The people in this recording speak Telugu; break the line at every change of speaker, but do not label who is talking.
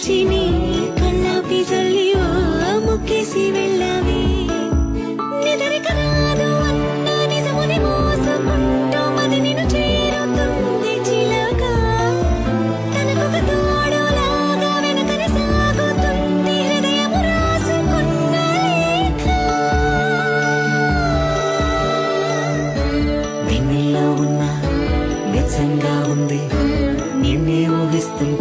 వచ్చి నీ కళ్ళాపి జల్లి ఓ ముక్కేసి వెళ్ళావే నిదరిక రాదు అన్న నిజముని మోసుకుంటూ మది నిన్ను చేరుతుంది చిలక తనకొక తోడులాగా వెనకని సాగుతుంది హృదయము రాసుకున్న లేఖ వెన్నెల్లో ఉన్న నిజంగా ఉంది నిన్నే ఊహిస్తుంది